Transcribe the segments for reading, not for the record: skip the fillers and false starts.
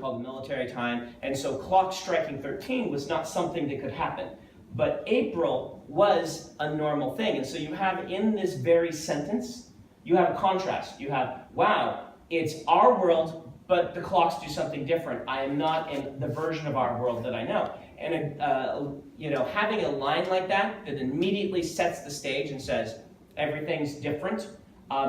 called military time, and so clock striking 13 was not something that could happen. But April was a normal thing, and so you have in this very sentence, you have a contrast. You have, wow, it's our world, but the clocks do something different. I am not in the version of our world that I know. And having a line like that immediately sets the stage and says everything's different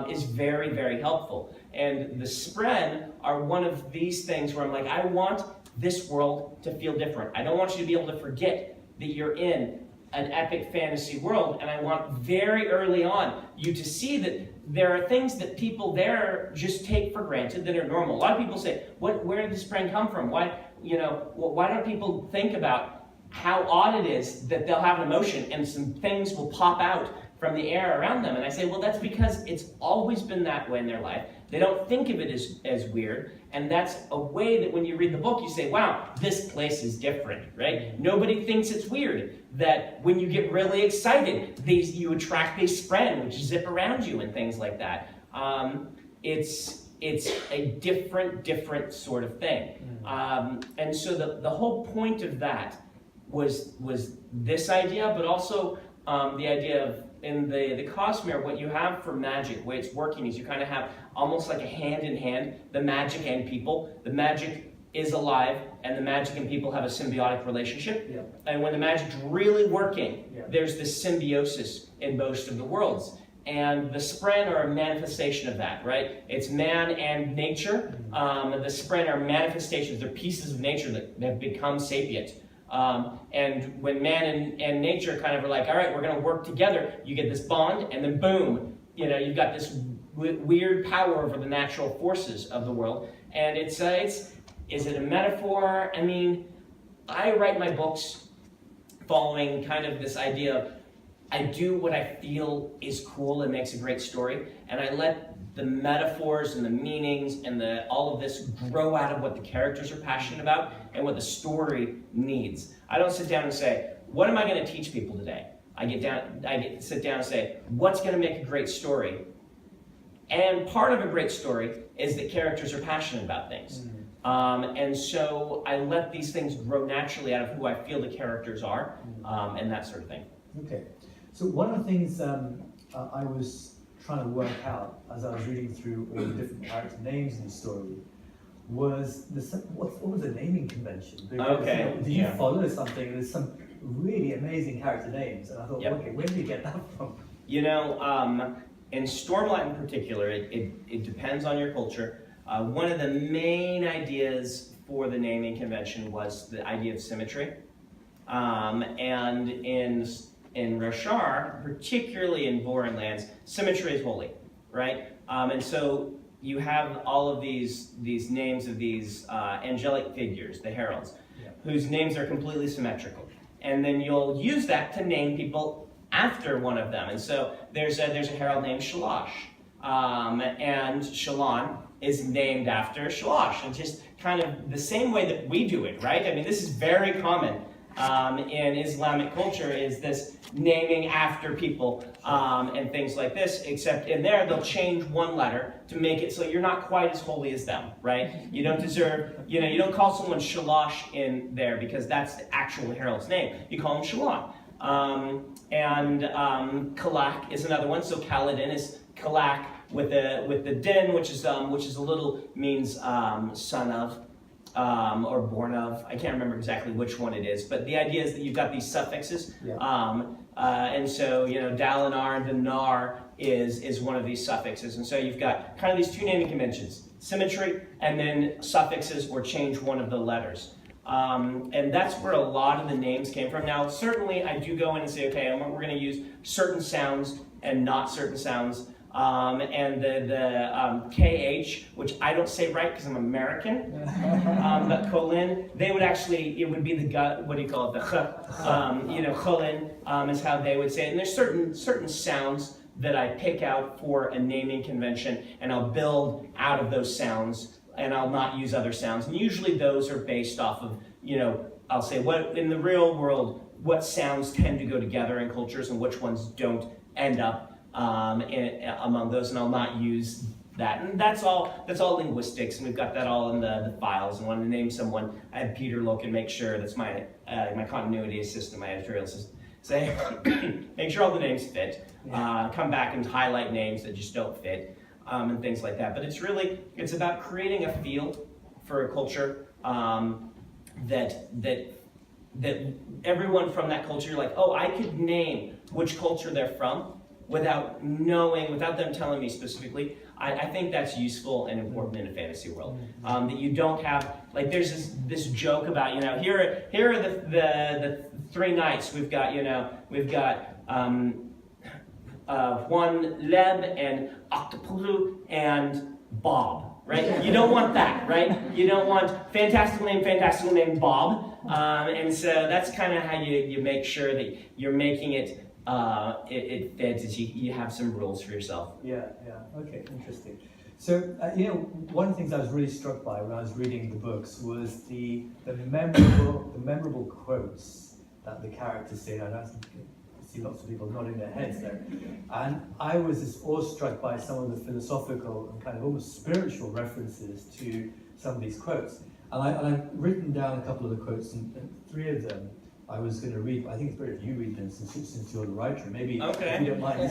is very, very helpful. And the Spren are one of these things where I'm like, I want this world to feel different. I don't want you to be able to forget that you're in an epic fantasy world, and I want very early on you to see that there are things that people there just take for granted that are normal. A lot of people say, where did the Spren come from? Why don't people think about how odd it is that they'll have an emotion and some things will pop out from the air around them? And I say, well, that's because it's always been that way in their life. They don't think of it as weird, and that's a way that when you read the book, you say, wow, this place is different, right? Nobody thinks it's weird that when you get really excited, you attract these Spren, which zip around you and things like that. It's a different sort of thing. And so the whole point of that was this idea, but also the idea of, in the Cosmere, what you have for magic, the way it's working is you kind of have almost like a hand-in-hand, the magic and people. The magic is alive, and the magic and people have a symbiotic relationship. Yeah. And when the magic's really working, there's this symbiosis in most of the worlds. And the Spren are a manifestation of that, right? It's man and nature. The Spren are manifestations, they're pieces of nature that have become sapient. And when man and nature kind of are like, all right, we're going to work together, you get this bond, and then boom, you've got this weird power over the natural forces of the world. And is it a metaphor? I mean, I write my books following kind of this idea of, I do what I feel is cool and makes a great story, and I let the metaphors and the meanings and all of this grow out of what the characters are passionate about and what the story needs. I don't sit down and say, what am I going to teach people today? I sit down and say, what's going to make a great story? And part of a great story is that characters are passionate about things. And so I let these things grow naturally out of who I feel the characters are, and that sort of thing. Okay. So one of the things I was trying to work out as I was reading through all the different character names in the story was what was the naming convention? Because, did you follow something? There's some really amazing character names, and I thought, okay, where did you get that from? In Stormlight in particular, it depends on your culture. One of the main ideas for the naming convention was the idea of symmetry, and in Roshar, particularly in Vorin lands, symmetry is holy, right? And so you have all of these names of these angelic figures, the heralds, whose names are completely symmetrical. And then you'll use that to name people after one of them. And so there's a herald named Shalash, and Shalon is named after Shalash, and just kind of the same way that we do it, right? I mean, this is very common in Islamic culture, is this naming after people and things like this, except in there they'll change one letter to make it so you're not quite as holy as them, right? You don't deserve, you don't call someone Shalash in there because that's the actual herald's name. You call him Shalon. And Kalak is another one, so Kaladin is Kalak with the din, which is a little, means son of, or born of. I can't remember exactly which one it is, but the idea is that you've got these suffixes. And so, Dalinar, the Nar is one of these suffixes. And so you've got kind of these two naming conventions, symmetry, and then suffixes or change one of the letters. And that's where a lot of the names came from. Now, certainly I do go in and say, okay, we're going to use certain sounds and not certain sounds. And the KH, which I don't say right because I'm American, but Colin, they would actually, it would be the gut, what do you call it, the ch, Colin is how they would say it. And there's certain sounds that I pick out for a naming convention, and I'll build out of those sounds, and I'll not use other sounds. And usually those are based off of, I'll say, what in the real world, what sounds tend to go together in cultures and which ones don't end up among those, and I'll not use that. And that's all linguistics, and we've got that all in the files. And when I name someone, I had Peter look and make sure, that's my continuity assistant, my editorial assistant, say, make sure all the names fit, come back and highlight names that just don't fit, and things like that. But it's about creating a feel for a culture that everyone from that culture, you're like, oh, I could name which culture they're from without them telling me specifically. I think that's useful and important in a fantasy world. That you don't have, like, there's this joke about, here are the three knights. We've got Juan Leb and Octopulu and Bob, right? You don't want that, right? You don't want fantastical name Bob. And so that's kind of how you make sure that you're making it fits. You have some rules for yourself. Yeah. Okay, interesting. So, one of the things I was really struck by when I was reading the books was the memorable quotes that the characters say. And I see lots of people nodding their heads there. And I was just awestruck by some of the philosophical and kind of almost spiritual references to some of these quotes. And I've written down a couple of the quotes, and three of them I was going to read, but I think it's better if you read them since you're the writer. Maybe if you don't mind.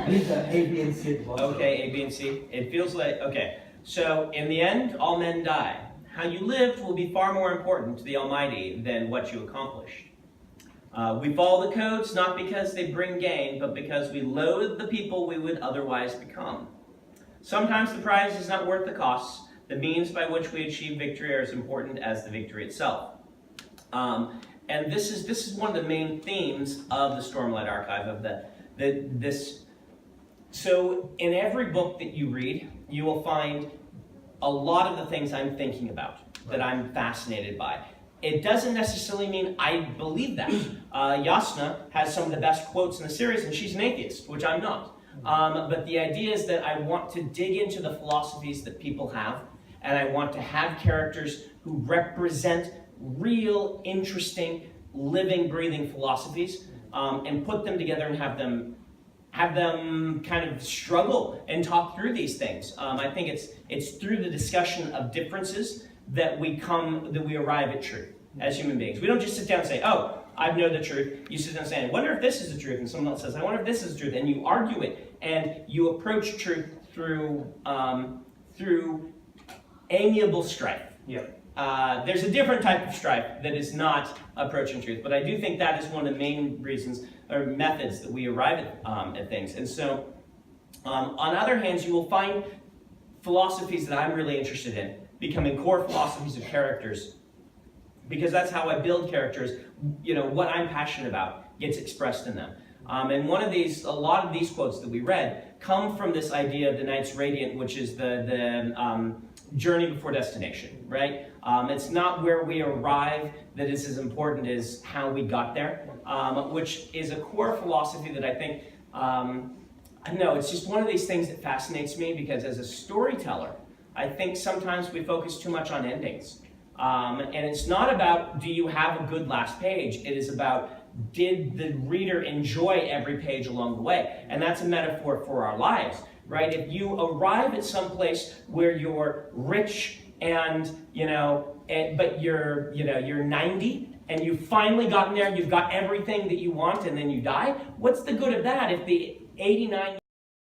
These are A, B, and C at the bottom. Okay, A, B, and C. It feels like, okay. So, in the end, all men die. How you lived will be far more important to the Almighty than what you accomplished. We follow the codes not because they bring gain, but because we loathe the people we would otherwise become. Sometimes the prize is not worth the cost. The means by which we achieve victory are as important as the victory itself. And this is one of the main themes of the Stormlight archive, of this. So in every book that you read, you will find a lot of the things I'm thinking about, that I'm fascinated by. It doesn't necessarily mean I believe that. Yasna has some of the best quotes in the series, and she's an atheist, which I'm not. But the idea is that I want to dig into the philosophies that people have, and I want to have characters who represent real, interesting, living, breathing philosophies, and put them together and have them kind of struggle and talk through these things. I think it's through the discussion of differences that we arrive at truth as human beings. We don't just sit down and say, oh, I know the truth. You sit down and say, I wonder if this is the truth. And someone else says, I wonder if this is the truth. And you argue it, and you approach truth through amiable strife. Yeah. There's a different type of strife that is not approaching truth, but I do think that is one of the main reasons or methods that we arrive at things. And so, on other hands, you will find philosophies that I'm really interested in becoming core philosophies of characters, because that's how I build characters. What I'm passionate about gets expressed in them. And a lot of these quotes that we read come from this idea of the Knights Radiant, which is the journey before destination, right? It's not where we arrive that is as important as how we got there, which is a core philosophy that I think, it's just one of these things that fascinates me, because as a storyteller, I think sometimes we focus too much on endings. And it's not about, do you have a good last page? It is about, did the reader enjoy every page along the way? And that's a metaphor for our lives, right? If you arrive at some place where you're rich and, but you're 90 and you've finally gotten there, you've got everything that you want, and then you die, what's the good of that if the 89